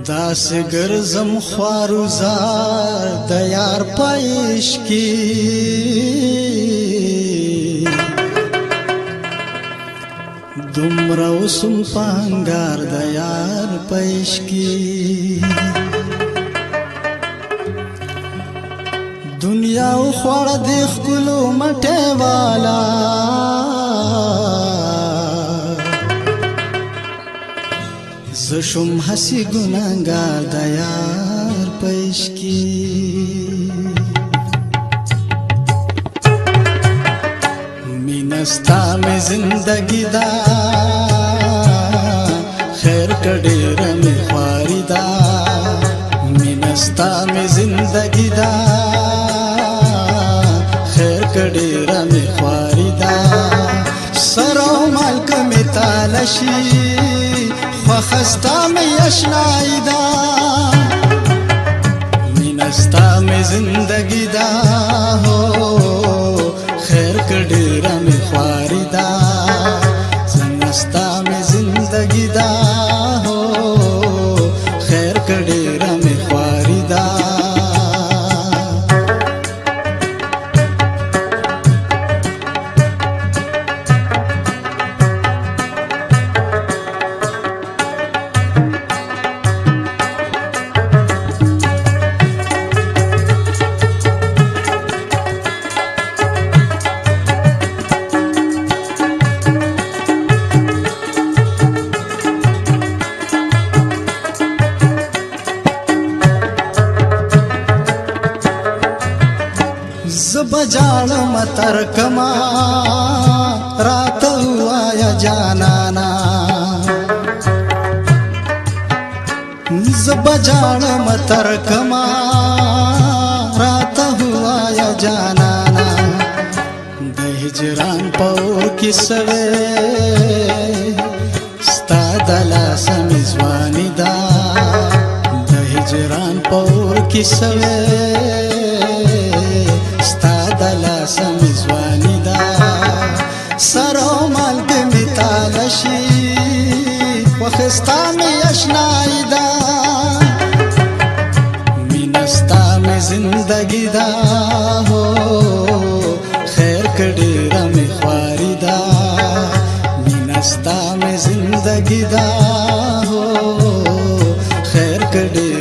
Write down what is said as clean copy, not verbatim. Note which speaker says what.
Speaker 1: داس ګرځم خواروزار د یار پېش کی دومره وسم پانګار د یار پېش کی دنیا او خوړ د خپلو مټه والا زشم حسی گناهگار د یار پېش کی مینستا میں زندگی دا خیر کډیر می خواری دا مینستا میں زندگی دا خیر کډیر می خواری دا سرو مال کمی تالشی خستا میں اشنائی دا مینستا میں زندگی دا ہو خیر کډیرا میں خواری دا زنستا میں زندگی دا ہو خیر کډیرا میں خواری دا بجاړم تر کما رات وایا جانانا ز بجاړم تر کما رات وایا جانانا د هجران پور کې سوي ستا دلا سمزوانی دا د هجران پور کې سوي دلا سمزوانی دا سرو مال می تالشی وخستا می اشنائی دا مینستا می زندگی دا ہو خیر کډیرا می خواری دا مینستا می زندگی دا ہو خیر کډیرا